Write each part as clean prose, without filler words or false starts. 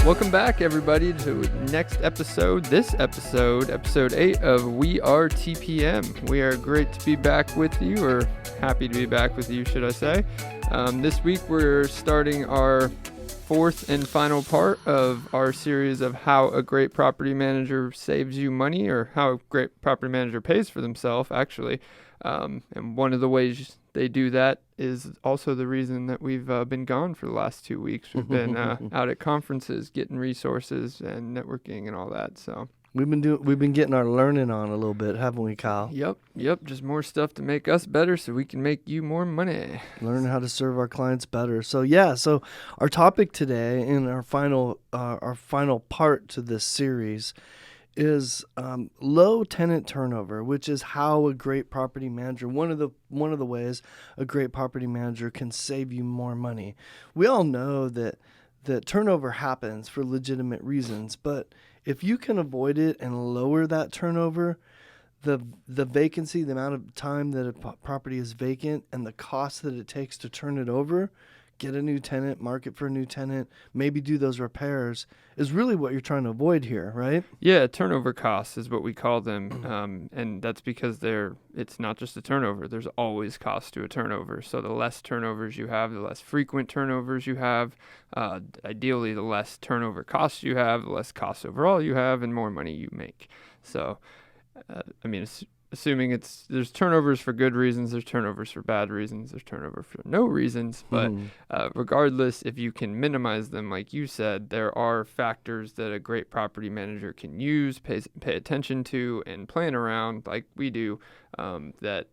Welcome back, everybody, to next episode. This episode, episode 8 of We Are TPM. We are great to be back with you, or happy to be back with you, should I say. This week, we're starting our fourth and final part of our series of how a great property manager saves you money, or how a great property manager pays for themselves, actually. And one of the ways they do that is also the reason that we've been gone for the last 2 weeks. We've been out at conferences, getting resources and networking and all that. So we've been getting our learning on a little bit, haven't we, Kyle? Yep. Just more stuff to make us better, so we can make you more money. Learn how to serve our clients better. So our topic today in our final part to this series is low tenant turnover, which is how a great property manager, one of the ways a great property manager can save you more money. We all know that turnover happens for legitimate reasons, but if you can avoid it and lower that turnover, the vacancy, the amount of time that a property is vacant, and the cost that it takes to turn it over, get a new tenant, market for a new tenant, maybe do those repairs, is really what you're trying to avoid here, right? Yeah, turnover costs is what we call them. And that's because it's not just a turnover. There's always cost to a turnover. So the less turnovers you have, the less frequent turnovers you have, ideally the less turnover costs you have, the less costs overall you have, and more money you make. So, assuming there's turnovers for good reasons, there's turnovers for bad reasons, there's turnover for no reasons. But regardless, if you can minimize them, like you said, there are factors that a great property manager can use, pay attention to, and plan around, like we do, that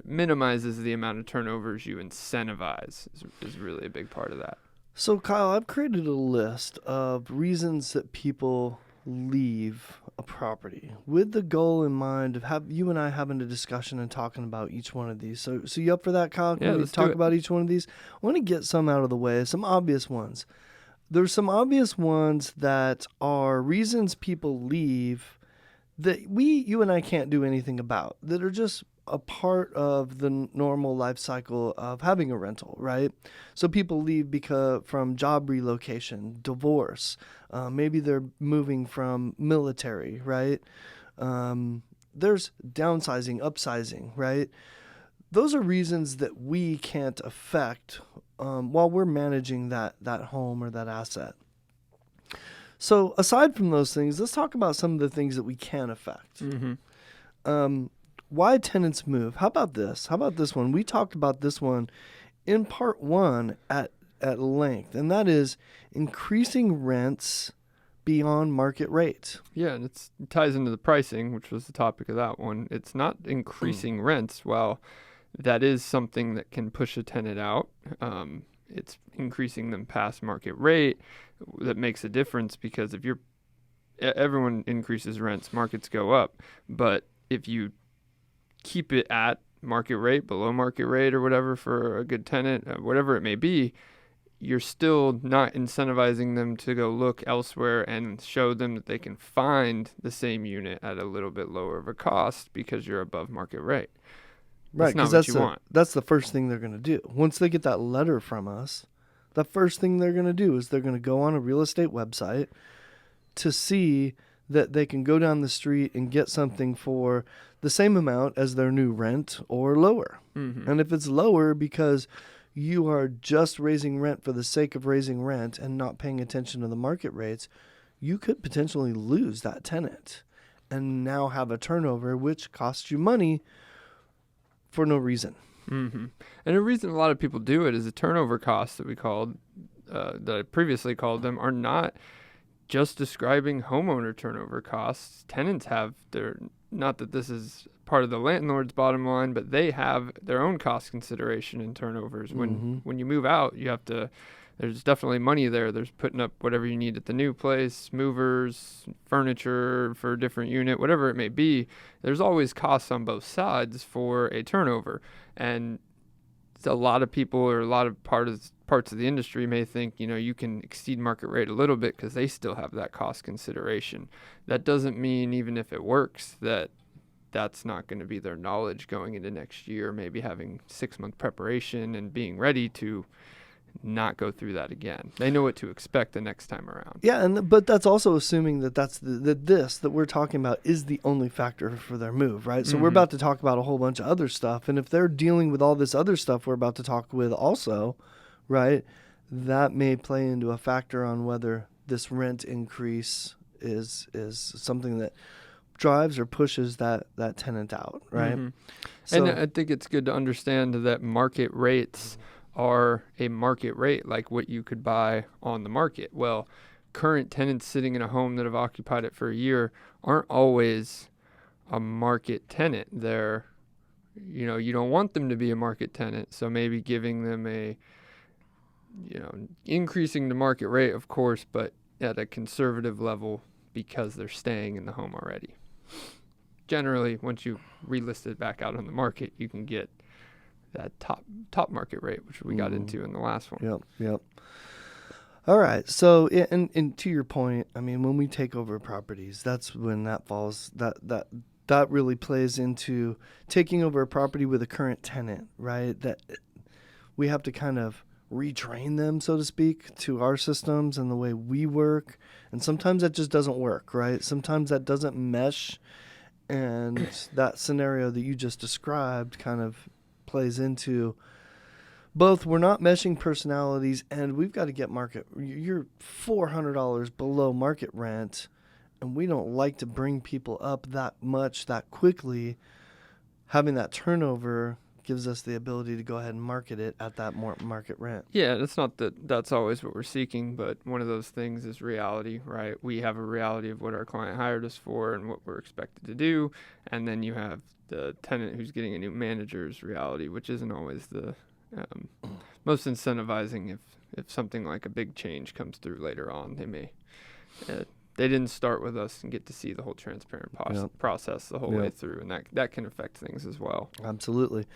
minimizes the amount of turnovers you incentivize is really a big part of that. So, Kyle, I've created a list of reasons that people leave a property with the goal in mind of you and I having a discussion and talking about each one of these. So you up for that, Kyle? Can we talk about each one of these? I want to get some out of the way, some obvious ones. There's some obvious ones that are reasons people leave that you and I can't do anything about, that are just a part of the normal life cycle of having a rental, right? So people leave from job relocation, divorce, maybe they're moving from military, right? There's downsizing, upsizing, right? Those are reasons that we can't affect while we're managing that home or that asset. So aside from those things, let's talk about some of the things that we can affect. Why tenants move? How about this? How about this one? We talked about this one in part 1 at length, and that is increasing rents beyond market rate. Yeah, and it ties into the pricing, which was the topic of that one. It's not increasing rents. Well, that is something that can push a tenant out. It's increasing them past market rate that makes a difference, because if everyone increases rents, markets go up. But if you keep it at market rate, below market rate, or whatever for a good tenant, whatever it may be, you're still not incentivizing them to go look elsewhere and show them that they can find the same unit at a little bit lower of a cost because you're above market rate. Right, because that's the first thing they're going to do. Once they get that letter from us, the first thing they're going to do is they're going to go on a real estate website to see that they can go down the street and get something for the same amount as their new rent or lower. And if it's lower because you are just raising rent for the sake of raising rent and not paying attention to the market rates, you could potentially lose that tenant and now have a turnover, which costs you money for no reason. And the reason a lot of people do it is the turnover costs that I previously called them, are not just describing homeowner turnover costs. Tenants have not that this is part of the landlord's bottom line, but they have their own cost consideration in turnovers. When you move out, there's definitely money there. There's putting up whatever you need at the new place, movers, furniture for a different unit, whatever it may be. There's always costs on both sides for a turnover. And a lot of people, or a lot of parts of the industry may think, you can exceed market rate a little bit because they still have that cost consideration. That doesn't mean, even if it works, that's not going to be their knowledge going into next year, maybe having 6-month preparation and being ready to not go through that again. They know what to expect the next time around. Yeah, but that's also assuming that that's that we're talking about is the only factor for their move, right? So we're about to talk about a whole bunch of other stuff, and if they're dealing with all this other stuff we're about to talk with also, right, that may play into a factor on whether this rent increase is something that drives or pushes that tenant out, right? So, and I think it's good to understand that market rates are a market rate, like what you could buy on the market. Well, current tenants sitting in a home that have occupied it for a year aren't always a market tenant. They're, you don't want them to be a market tenant. So maybe giving them increasing the market rate, of course, but at a conservative level because they're staying in the home already. Generally, once you relist it back out on the market, you can get that top market rate, which we got into in the last one. Yep. All right. So, and to your point, I mean, when we take over properties, that's when that falls. That really plays into taking over a property with a current tenant, right? That we have to kind of retrain them, so to speak, to our systems and the way we work. And sometimes that just doesn't work, right? Sometimes that doesn't mesh. And that scenario that you just described kind of plays into both we're not meshing personalities and we've got to get you're $400 below market rent, and we don't like to bring people up that much that quickly. Having that turnover gives us the ability to go ahead and market it at that more market rent. Yeah, that's not that's always what we're seeking, but one of those things is reality, right? We have a reality of what our client hired us for and what we're expected to do, and then you have the tenant who's getting a new manager's reality, which isn't always the most incentivizing. If something like a big change comes through later on, they didn't start with us and get to see the whole transparent process the whole way through, and that can affect things as well. Absolutely.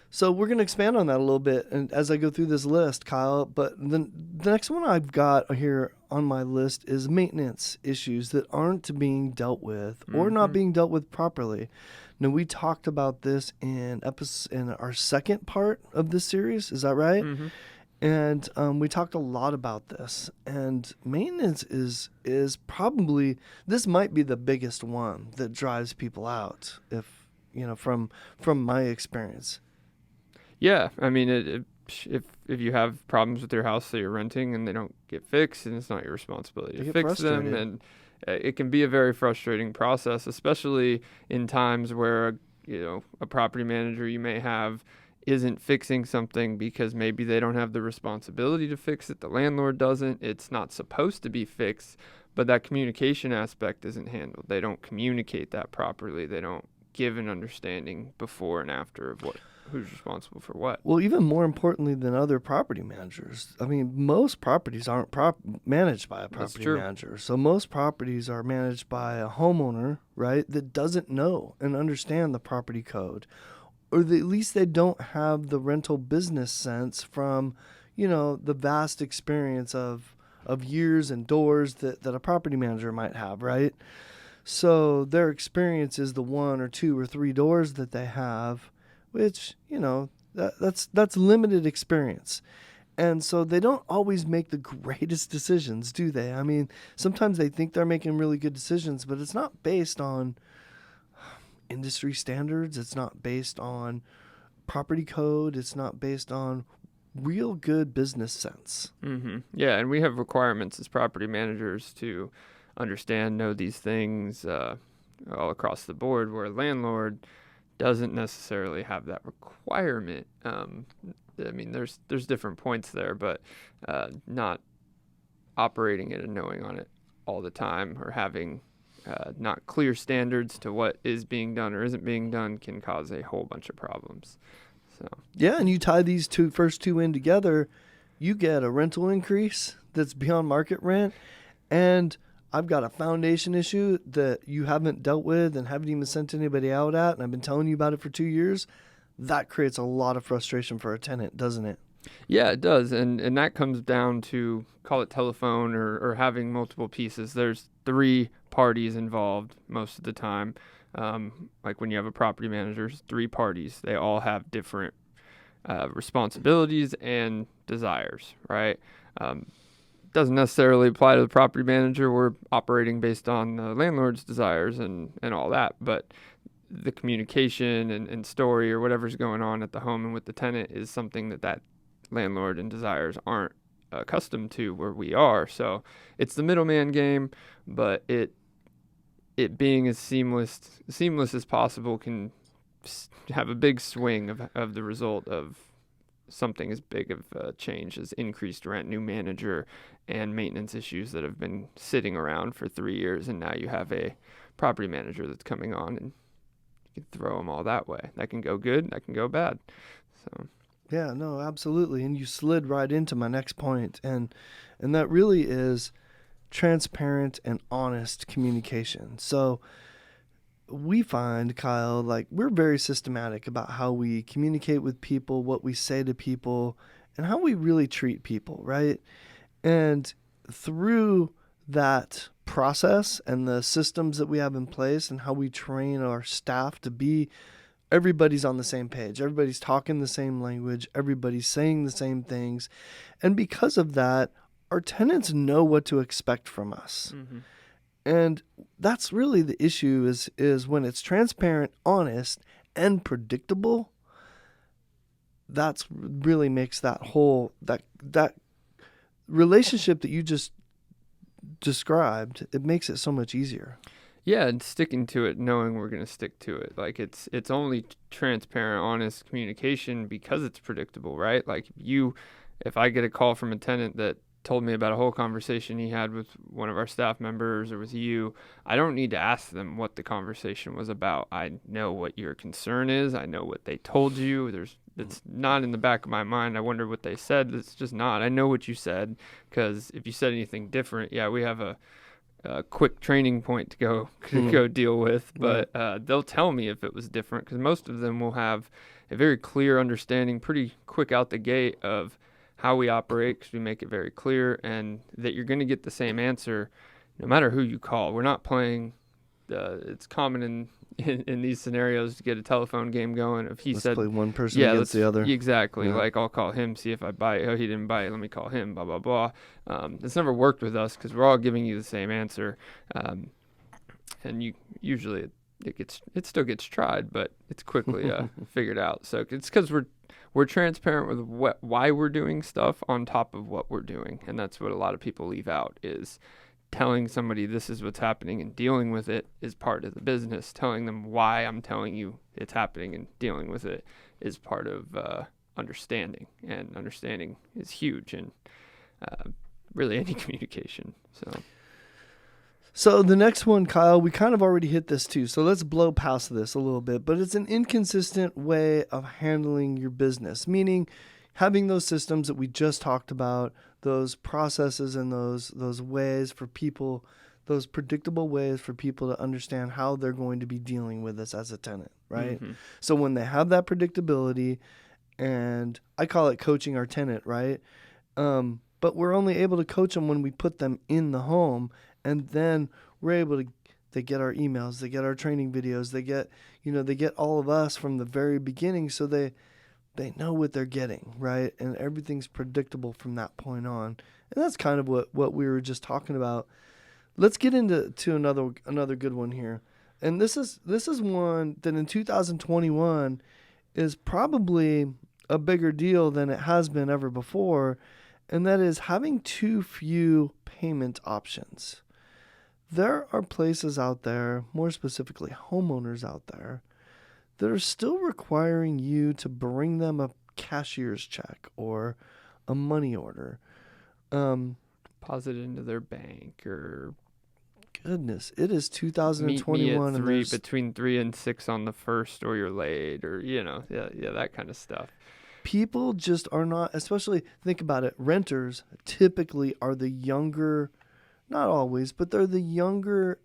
So we're going to expand on that a little bit and as I go through this list, Kyle. But the next one I've got here on my list is maintenance issues that aren't being dealt with or not being dealt with properly. Now, we talked about this in our second part of this series. Is that right? And we talked a lot about this. And maintenance is probably, this might be the biggest one that drives people out, if from my experience. Yeah, I mean, if you have problems with your house that you're renting and they don't get fixed, and it's not your responsibility to fix them, and it can be a very frustrating process, especially in times where a property manager you may have isn't fixing something because maybe they don't have the responsibility to fix it. The landlord doesn't. It's not supposed to be fixed, but that communication aspect isn't handled. They don't communicate that properly. They don't give an understanding before and after of who's responsible for what. Well, even more importantly than other property managers, I mean, most properties aren't managed by a property manager. So most properties are managed by a homeowner, right, that doesn't know and understand the property code. Or at least they don't have the rental business sense from, the vast experience of years and doors that a property manager might have, right? So their experience is the 1 or 2 or 3 doors that they have, which, that's limited experience. And so they don't always make the greatest decisions, do they? I mean, sometimes they think they're making really good decisions, but it's not based on industry standards. It's not based on property code. It's not based on real good business sense. Yeah, and we have requirements as property managers to know these things all across the board, where a landlord doesn't necessarily have that requirement. I mean, there's different points there, but not operating it and knowing on it all the time, or having not clear standards to what is being done or isn't being done, can cause a whole bunch of problems. So yeah, and you tie these first two in together, you get a rental increase that's beyond market rent, and I've got a foundation issue that you haven't dealt with and haven't even sent anybody out at, and I've been telling you about it for 2 years. That creates a lot of frustration for a tenant, doesn't it? Yeah, it does. And that comes down to, call it telephone or having multiple pieces. There's 3 parties involved most of the time. Like when you have a property manager, there's 3 parties. They all have different responsibilities and desires, right? Doesn't necessarily apply to the property manager. We're operating based on the landlord's desires and all that, but the communication and story or whatever's going on at the home and with the tenant is something that landlord and desires aren't accustomed to where we are. So it's the middleman game, but it being as seamless as possible can have a big swing of the result of something as big of a change as increased rent, new manager, and maintenance issues that have been sitting around for 3 years, and now you have a property manager that's coming on, and you can throw them all that way. That can go good, that can go bad. So Yeah, no, absolutely. And you slid right into my next point, and that really is transparent and honest communication. So we find, Kyle, like we're very systematic about how we communicate with people, what we say to people, and how we really treat people, right? And through that process and the systems that we have in place and how we train our staff to be, everybody's on the same page. Everybody's talking the same language. Everybody's saying the same things. And because of that, our tenants know what to expect from us. Mm-hmm. And that's really the issue is when it's transparent, honest, and predictable, that's really makes that whole, that relationship that you just described, it makes it so much easier. Yeah, and sticking to it, knowing we're going to stick to it. Like it's only transparent, honest communication because it's predictable, right? Like if I get a call from a tenant that told me about a whole conversation he had with one of our staff members or with you, I don't need to ask them what the conversation was about. I know what your concern is. I know what they told you. It's not in the back of my mind. I wonder what they said. It's just not. I know what you said, because if you said anything different, yeah, we have a quick training point to go deal with, but they'll tell me if it was different, because most of them will have a very clear understanding pretty quick out the gate of how we operate, because we make it very clear, and that you're going to get the same answer no matter who you call. We're not playing it's common in these scenarios to get a telephone game going. If let's play one person against the other. Exactly. Yeah. Like, I'll call him, see if I buy it. Oh, he didn't buy it. Let me call him, blah, blah, blah. It's never worked with us because we're all giving you the same answer. And you usually it still gets tried, but it's quickly figured out. So it's because we're transparent with why we're doing stuff on top of what we're doing. And that's what a lot of people leave out, is telling somebody this is what's happening and dealing with it is part of the business. Telling them why I'm telling you it's happening and dealing with it is part of understanding. And understanding is huge in really any communication. So the next one, Kyle, we kind of already hit this too. So let's blow past this a little bit. But it's an inconsistent way of handling your business, meaning having those systems that we just talked about, those processes and those ways for people, those predictable ways for people to understand how they're going to be dealing with us as a tenant, right? Mm-hmm. So when they have that predictability, and I call it coaching our tenant, right? But we're only able to coach them when we put them in the home, and then we're able to, they get our emails, they get our training videos, they get all of us from the very beginning, so they know what they're getting, right? And everything's predictable from that point on. And that's kind of what we were just talking about. Let's get into another good one here. And this is one that in 2021 is probably a bigger deal than it has been ever before, and that is having too few payment options. There are places out there, more specifically homeowners out there, that are still requiring you to bring them a cashier's check or a money order. Deposit into their bank, or... Goodness, it is 2021. Meet me at between 3 and 6 on the 1st, or you're late, or, that kind of stuff. People just are not, especially, think about it, renters typically are the younger, not always, but they're the younger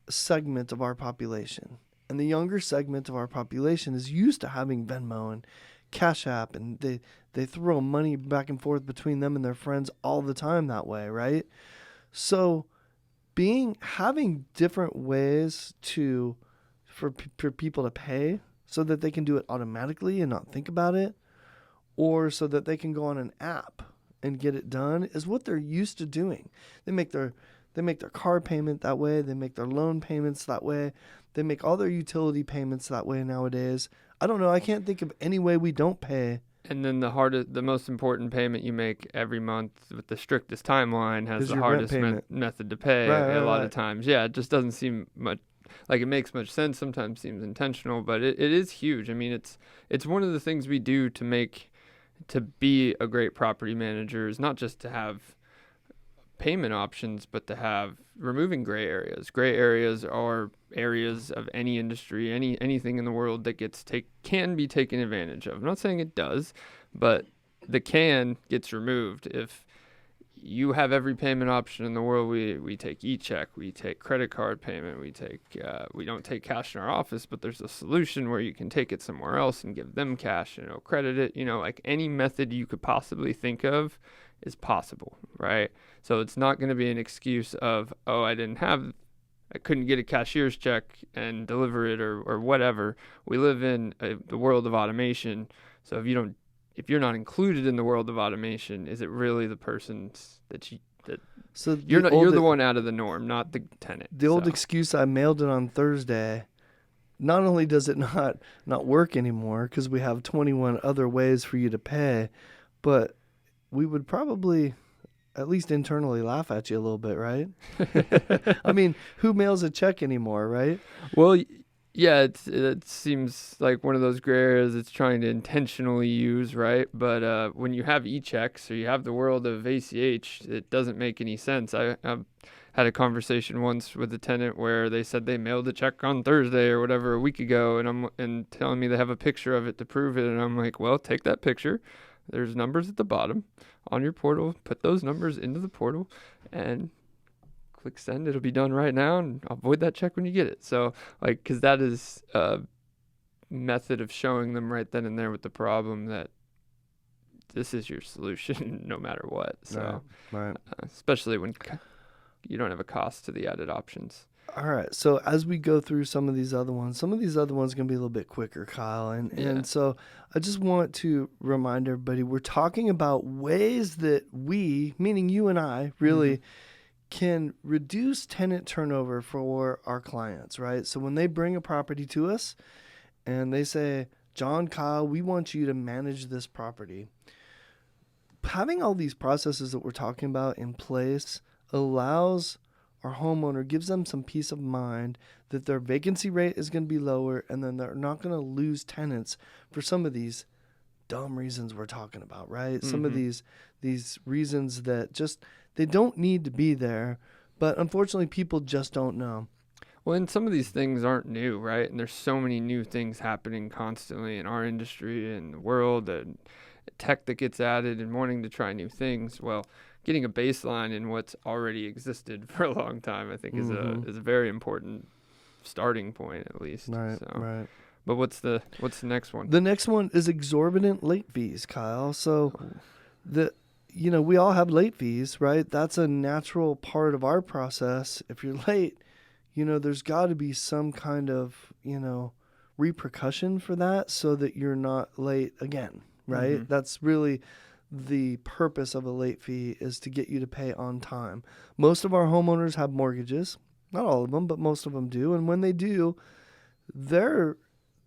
segment of our population. And the younger segment of our population is used to having Venmo and Cash App, and they throw money back and forth between them and their friends all the time that way, right? So having different ways for people to pay so that they can do it automatically and not think about it, or so that they can go on an app and get it done, is what they're used to doing. They make their car payment that way. They make their loan payments that way. They make all their utility payments that way nowadays. I don't know. I can't think of any way we don't pay. And then the most important payment you make every month with the strictest timeline has Is the your rent hardest payment. method to pay Right, a lot right. of times. Yeah, it just doesn't seem much like it makes much sense. Sometimes seems intentional, but it is huge. I mean, it's one of the things we do to be a great property manager is not just to have payment options, but to have removing gray areas. Gray areas are areas of any industry, anything in the world that can be taken advantage of. I'm not saying it does, but the can gets removed. If you have every payment option in the world, we take e-check, we take credit card payment, we don't take cash in our office, but there's a solution where you can take it somewhere else and give them cash and it'll credit it. Like any method you could possibly think of is possible, right? So it's not going to be an excuse of, oh, I couldn't get a cashier's check and deliver it or whatever. We live in the world of automation. So if you're not included in the world of automation, is it really the person's So you're the one out of the norm, not the tenant. The old excuse, I mailed it on Thursday. Not only does it not work anymore because we have 21 other ways for you to pay, but we would probably at least internally laugh at you a little bit, right? I mean, who mails a check anymore, right? Well, yeah, it seems like one of those gray areas it's trying to intentionally use, right? But when you have e-checks or you have the world of ACH, it doesn't make any sense. I had a conversation once with a tenant where they said they mailed a check on Thursday or whatever a week ago, and telling me they have a picture of it to prove it, and I'm like, well, take that picture. There's numbers at the bottom on your portal. Put those numbers into the portal and click send. It'll be done right now, and I'll void that check when you get it. So, because that is a method of showing them right then and there with the problem that this is your solution no matter what. So, right. Especially when you don't have a cost to the added options. All right. So as we go through some of these other ones are going to be a little bit quicker, Kyle. And so I just want to remind everybody, we're talking about ways that we, meaning you and I, really can reduce tenant turnover for our clients, right? So when they bring a property to us and they say, John, Kyle, we want you to manage this property. Having all these processes that we're talking about in place allows our homeowner, gives them some peace of mind that their vacancy rate is going to be lower, and then they're not going to lose tenants for some of these dumb reasons we're talking about, right? Mm-hmm. Some of these reasons that just, they don't need to be there, but unfortunately people just don't know. Well, and some of these things aren't new, right? And there's so many new things happening constantly in our industry and the world, and tech that gets added and wanting to try new things. Well, getting a baseline in what's already existed for a long time, I think, is a very important starting point, at least. Right, so. right. But what's the next one? The next one is exorbitant late fees, Kyle. So we all have late fees, right? That's a natural part of our process. If you're late, there's got to be some kind of, repercussion for that so that you're not late again, right? Mm-hmm. That's really the purpose of a late fee, is to get you to pay on time. Most of our homeowners have mortgages. Not all of them, but most of them do. And when they do, their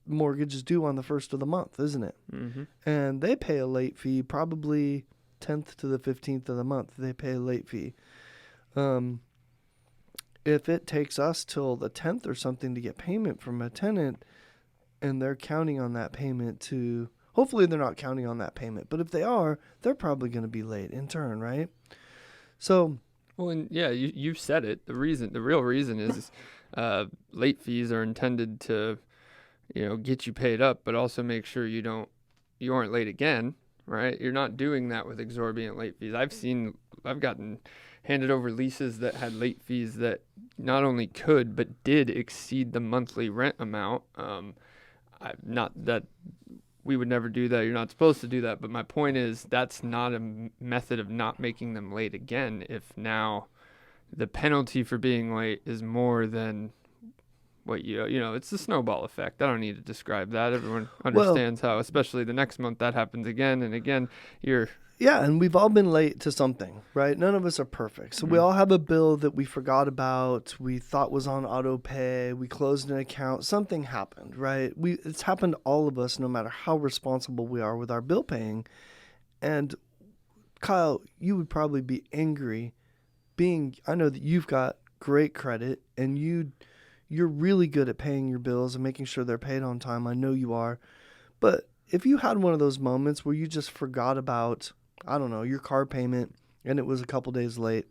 mortgage is due on the first of the month, isn't it? Mm-hmm. And they pay a late fee, probably 10th to the 15th of the month. They pay a late fee. If it takes us till the 10th or something to get payment from a tenant, and they're counting on that payment to... Hopefully they're not counting on that payment, but if they are, they're probably going to be late in turn, right? So, well, and yeah, you've said it. The real reason is late fees are intended to, get you paid up, but also make sure you aren't late again, right? You're not doing that with exorbitant late fees. I've gotten handed over leases that had late fees that not only could but did exceed the monthly rent amount. Not that we would never do that. You're not supposed to do that. But my point is, that's not a method of not making them late again. If now the penalty for being late is more than what it's the snowball effect. I don't need to describe that. Everyone Well, understands how, especially the next month, that happens again and again. yeah, and we've all been late to something, right? None of us are perfect. So we all have a bill that we forgot about, we thought was on auto pay, we closed an account, something happened, right? It's happened to all of us no matter how responsible we are with our bill paying. And Kyle, you would probably be angry I know that you've got great credit and you're really good at paying your bills and making sure they're paid on time. I know you are. But if you had one of those moments where you just forgot about, I don't know, your car payment and it was a couple days late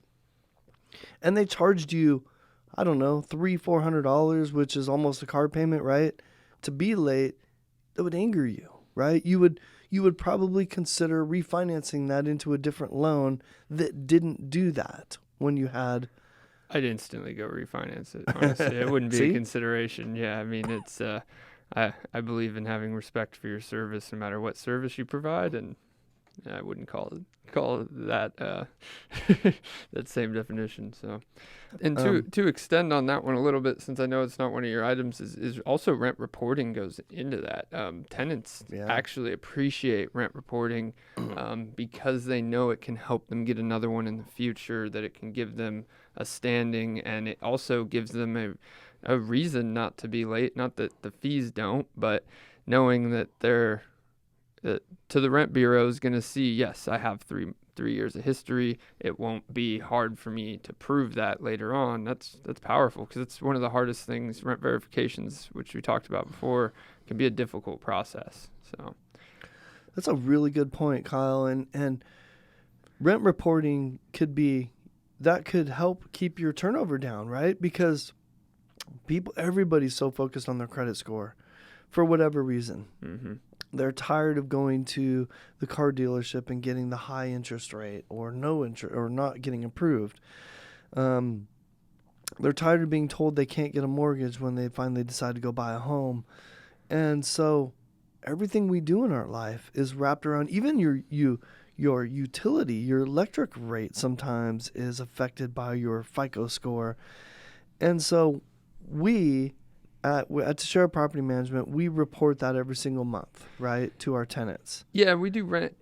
and they charged you, I don't know, $300-$400, which is almost a car payment, right? To be late, it would anger you, right? You would probably consider refinancing that into a different loan that didn't do that when you had. I'd instantly go refinance it. Honestly, it wouldn't be a consideration. Yeah, I mean, it's I believe in having respect for your service, no matter what service you provide, and I wouldn't call it that that same definition. So, and to extend on that one a little bit, since I know it's not one of your items, is also rent reporting goes into that. Tenants actually appreciate rent reporting because they know it can help them get another one in the future, that it can give them a standing, and it also gives them a reason not to be late. Not that the fees don't, but knowing that to the rent bureau is going to see, yes, I have three years of history. It won't be hard for me to prove that later on. That's powerful, because it's one of the hardest things. Rent verifications, which we talked about before, can be a difficult process. So that's a really good point, Kyle. And rent reporting could help keep your turnover down, right? Because everybody's so focused on their credit score for whatever reason. Mm-hmm. They're tired of going to the car dealership and getting the high interest rate or no interest, or not getting approved. They're tired of being told they can't get a mortgage when they finally decide to go buy a home. And so everything we do in our life is wrapped around, even your utility, your electric rate sometimes is affected by your FICO score. And so we at Teixeira Property Management, we report that every single month, right, to our tenants. Yeah, we do rent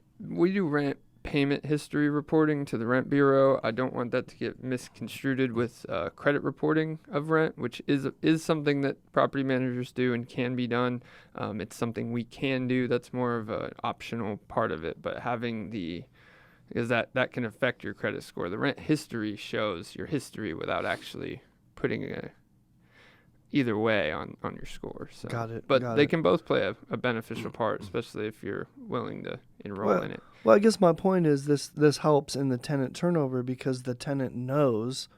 payment history reporting to the rent bureau. I don't want that to get misconstrued with credit reporting of rent, which is something that property managers do and can be done. It's something we can do. That's more of an optional part of it, but because that can affect your credit score. The rent history shows your history without actually putting either way on your score. So. Got it. But they can both play a beneficial part, especially if you're willing to enroll in it. Well, I guess my point is this helps in the tenant turnover because the tenant knows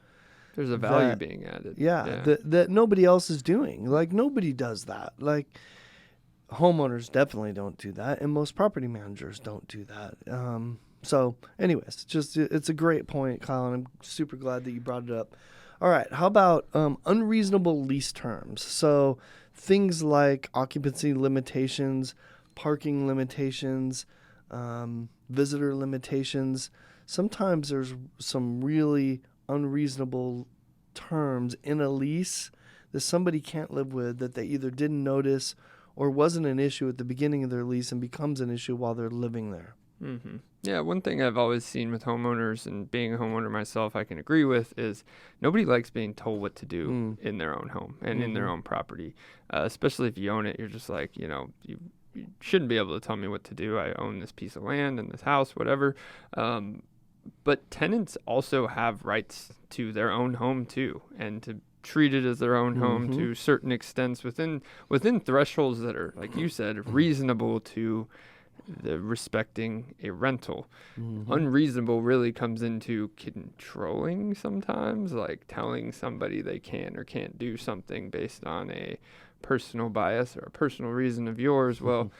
there's a value being added. Yeah. That nobody else is doing. Like, nobody does that. Like, homeowners definitely don't do that, and most property managers don't do that. So anyways, it's a great point, Kyle, and I'm super glad that you brought it up. All right, how about unreasonable lease terms? So things like occupancy limitations, parking limitations, visitor limitations. Sometimes there's some really unreasonable terms in a lease that somebody can't live with, that they either didn't notice or wasn't an issue at the beginning of their lease and becomes an issue while they're living there. Mm-hmm. Yeah, one thing I've always seen with homeowners, and being a homeowner myself, I can agree with, is nobody likes being told what to do in their own home and in their own property, especially if you own it. You're just like, you shouldn't be able to tell me what to do. I own this piece of land and this house, whatever. But tenants also have rights to their own home too, and to treat it as their own home to certain extents within thresholds that are, like you said, reasonable to the respecting a rental. Unreasonable really comes into controlling sometimes, like telling somebody they can or can't do something based on a personal bias or a personal reason of yours. Well,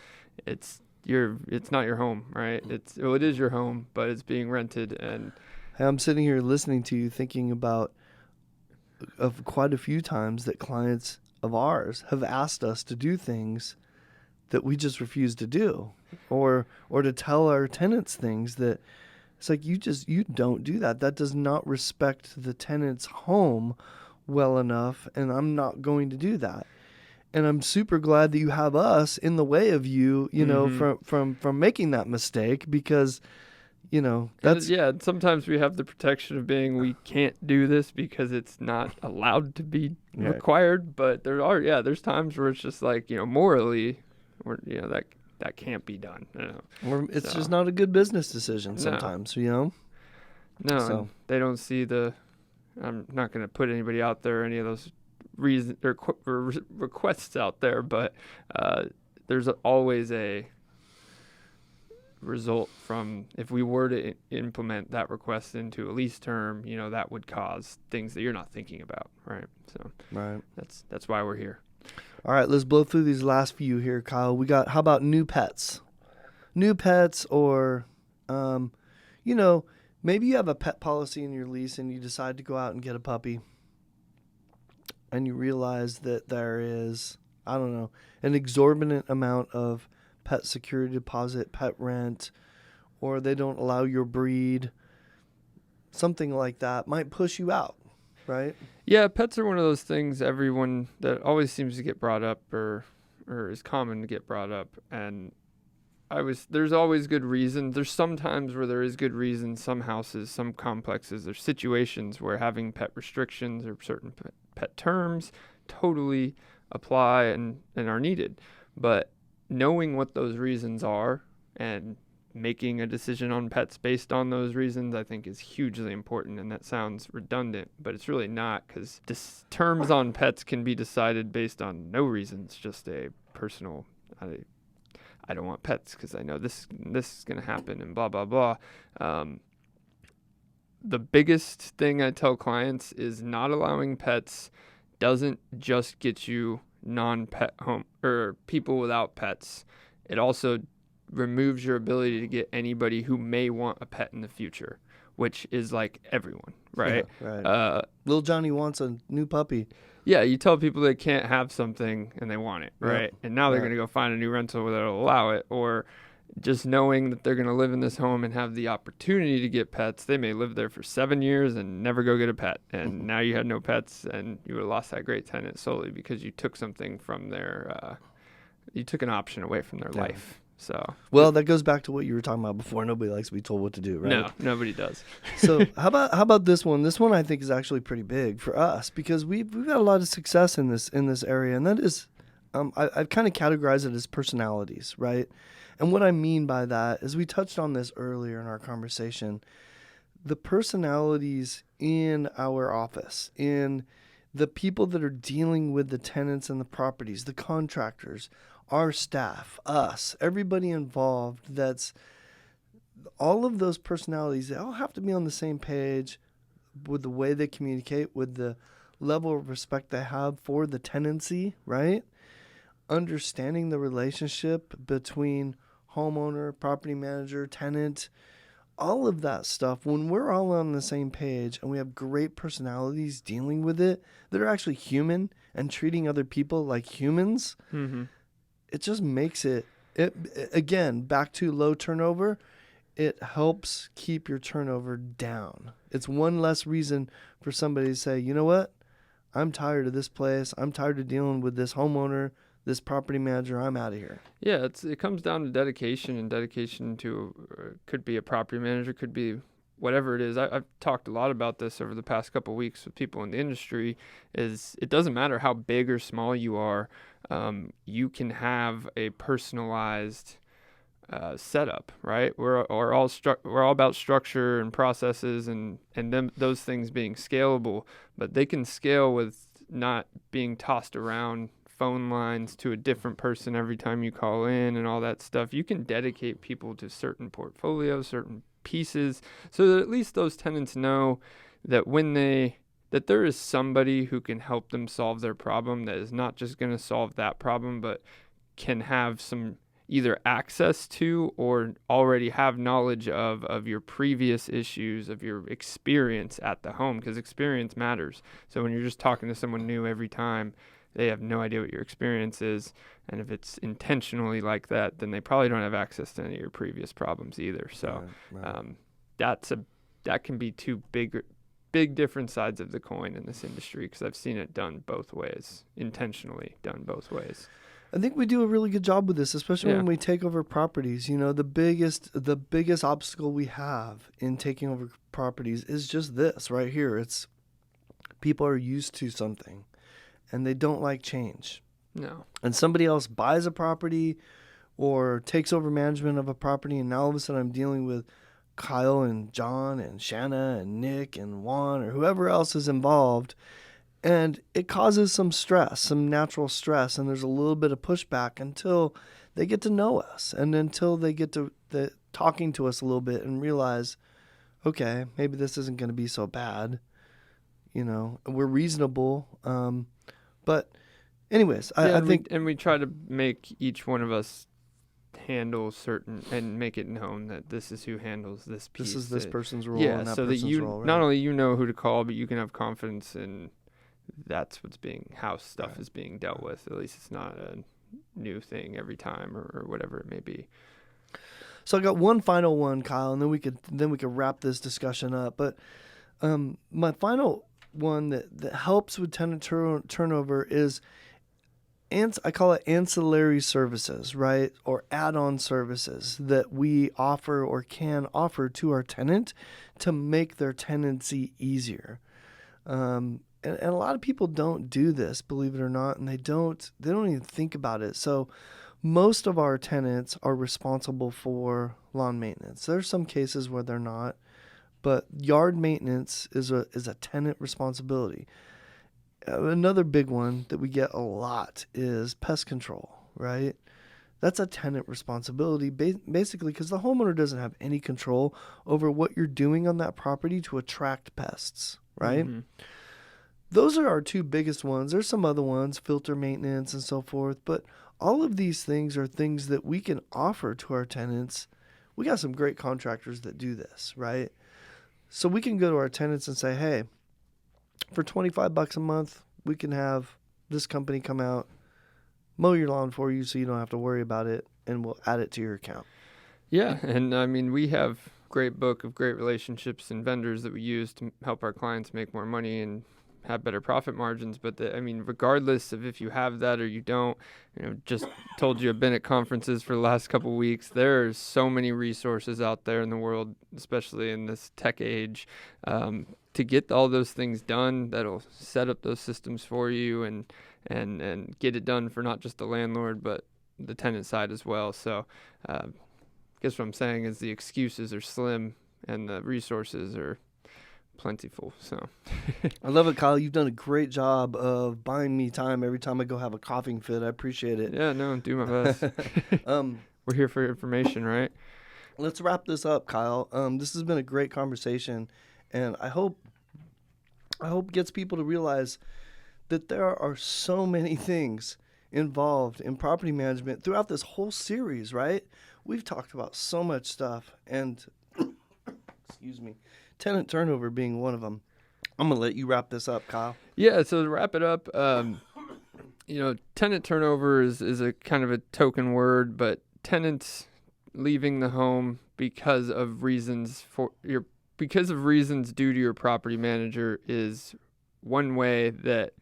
it's not your home, right? It is your home, but it's being rented. And I'm sitting here listening to you thinking about of quite a few times that clients of ours have asked us to do things that we just refuse to do, or to tell our tenants things that it's like, you don't do that. That does not respect the tenant's home well enough, and I'm not going to do that. And I'm super glad that you have us in the way of you, from making that mistake, because, that's sometimes we have the protection of being, we can't do this because it's not allowed to be required. But there's times where it's just like, morally, or that can't be done. Or it's just not a good business decision sometimes, No, So they don't see I'm not going to put anybody out there, any of those reasons or requests out there, but there's always a result from, if we were to implement that request into a lease term, that would cause things that you're not thinking about, right? So right, that's why we're here. All right, let's blow through these last few here, Kyle. How about new pets? New pets, or maybe you have a pet policy in your lease and you decide to go out and get a puppy, and you realize that there is, I don't know, an exorbitant amount of pet security deposit, pet rent, or they don't allow your breed. Something like that might push you out, right? Yeah, pets are one of those things everyone that always seems to get brought up, or is common to get brought up. And there's always good reason. There's some times where there is good reason. Some houses, some complexes, there's situations where having pet restrictions or certain pet terms totally apply and are needed. But knowing what those reasons are and making a decision on pets based on those reasons, I think, is hugely important. And that sounds redundant, but it's really not, because terms on pets can be decided based on no reasons, just a personal, I don't want pets because I know this is going to happen and blah, blah, blah. The biggest thing I tell clients is not allowing pets doesn't just get you non-pet home or people without pets. It also removes your ability to get anybody who may want a pet in the future, which is like everyone, right? Yeah, right. Little Johnny wants a new puppy. Yeah, you tell people they can't have something and they want it, right? And now they're going to go find a new rental that'll allow it. Or just knowing that they're going to live in this home and have the opportunity to get pets. They may live there for 7 years and never go get a pet. And now you had no pets, and you would have lost that great tenant solely because you took something from you took an option away from their life. So, well, that goes back to what you were talking about before. Nobody likes to be told what to do, right? No, nobody does. So how about this one? This one I think is actually pretty big for us, because we've had a lot of success in this area, and that is, I've kind of categorized it as personalities, right? And what I mean by that is, we touched on this earlier in our conversation, the personalities in our office, in the people that are dealing with the tenants and the properties, the contractors, our staff, us, everybody involved. That's all of those personalities. They all have to be on the same page with the way they communicate, with the level of respect they have for the tenancy, right? Understanding the relationship between homeowner, property manager, tenant, all of that stuff. When we're all on the same page and we have great personalities dealing with it, that are actually human and treating other people like humans, it just makes it again, back to low turnover. It helps keep your turnover down. It's one less reason for somebody to say, you know what? I'm tired of this place. I'm tired of dealing with this homeowner, this property manager. I'm out of here. Yeah, it comes down to dedication, and dedication to could be a property manager, could be whatever it is. I've talked a lot about this over the past couple of weeks with people in the industry. Is it doesn't matter how big or small you are, you can have a personalized setup, right? We're all about structure and processes, and them, those things being scalable, but they can scale with not being tossed around phone lines to a different person every time you call in and all that stuff. You can dedicate people to certain portfolios, certain pieces, so that at least those tenants know that that there is somebody who can help them solve their problem, that is not just going to solve that problem, but can have some either access to or already have knowledge of your previous issues, of your experience at the home, because experience matters. So when you're just talking to someone new every time, they have no idea what your experience is. And if it's intentionally like that, then they probably don't have access to any of your previous problems either. So right. that can be too big big different sides of the coin in this industry because I've seen it done both ways, intentionally done both ways. I think we do a really good job with this, especially when we take over properties. You know, the biggest obstacle we have in taking over properties is just this right here. It's people are used to something and they don't like change. No. And somebody else buys a property or takes over management of a property, and now all of a sudden I'm dealing with Kyle and John and Shanna and Nick and Juan or whoever else is involved. And it causes some stress, some natural stress, and there's a little bit of pushback until they get to know us and until they get to talking to us a little bit and realize, okay, maybe this isn't going to be so bad. You know, we're reasonable. But anyways, I think... we try to make each one of us handle certain and make it known that this is who handles this piece. This is this person's role. Yeah, and that so that person's you, role, right? not only you know who to call, but you can have confidence in that's how stuff is being dealt with. At least it's not a new thing every time or whatever it may be. So I got one final one, Kyle, and then we could wrap this discussion up. But my final one that helps with tenant turnover is I call it ancillary services, right? Or add-on services that we offer or can offer to our tenant to make their tenancy easier. And a lot of people don't do this, believe it or not, and they don't even think about it. So most of our tenants are responsible for lawn maintenance. There's some cases where they're not, but yard maintenance is a tenant responsibility. Another big one that we get a lot is pest control, right? That's a tenant responsibility, basically, because the homeowner doesn't have any control over what you're doing on that property to attract pests, right? Mm-hmm. Those are our two biggest ones. There's some other ones, filter maintenance and so forth, but all of these things are things that we can offer to our tenants. We got some great contractors that do this, right? So we can go to our tenants and say, hey, for $25 a month, we can have this company come out, mow your lawn for you so you don't have to worry about it, and we'll add it to your account. Yeah, and I mean, we have a great book of great relationships and vendors that we use to help our clients make more money and have better profit margins. But regardless of if you have that or you don't, just told you I've been at conferences for the last couple of weeks. There's so many resources out there in the world, especially in this tech age, to get all those things done that'll set up those systems for you and get it done for not just the landlord, but the tenant side as well. So I guess what I'm saying is the excuses are slim and the resources are plentiful. So I love it, Kyle. You've done a great job of buying me time every time I go have a coughing fit. I appreciate it. Yeah, no, do my best. We're here for information, right? Let's wrap this up, Kyle. This has been a great conversation, and I hope it gets people to realize that there are so many things involved in property management throughout this whole series, right? We've talked about so much stuff, and excuse me, tenant turnover being one of them. I'm going to let you wrap this up, Kyle. Yeah, so to wrap it up, tenant turnover is a kind of a token word, but tenants leaving the home because of reasons due to your property manager is one way that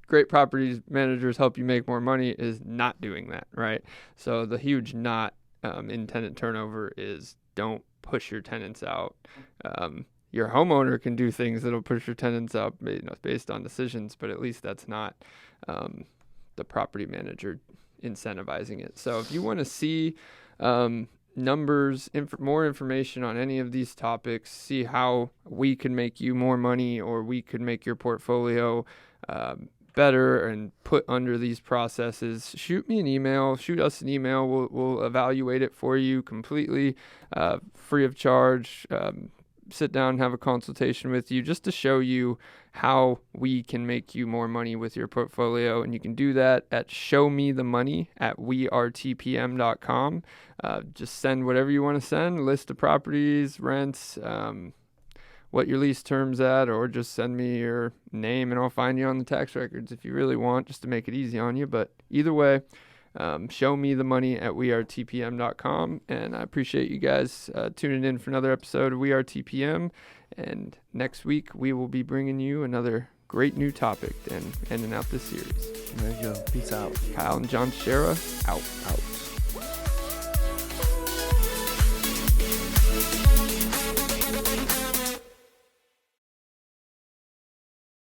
great property managers help you make more money is not doing that, right? So the huge not in tenant turnover is don't push your tenants out. Your homeowner can do things that'll push your tenants out based on decisions, but at least that's not the property manager incentivizing it. So if you want to see numbers, more information on any of these topics, see how we can make you more money or we could make your portfolio better and put under these processes, shoot us an email. We'll evaluate it for you completely free of charge. Sit down and have a consultation with you just to show you how we can make you more money with your portfolio. And you can do that at showmethemoney@weartpm.com. Just send whatever you want to send, list of properties, rents, what your lease term's at, or just send me your name and I'll find you on the tax records if you really want, just to make it easy on you. But either way, Show me the money at wearetpm.com. And I appreciate you guys tuning in for another episode of We Are TPM. And next week, we will be bringing you another great new topic and ending out this series. There you go. Peace out. Kyle and John Teixeira, out.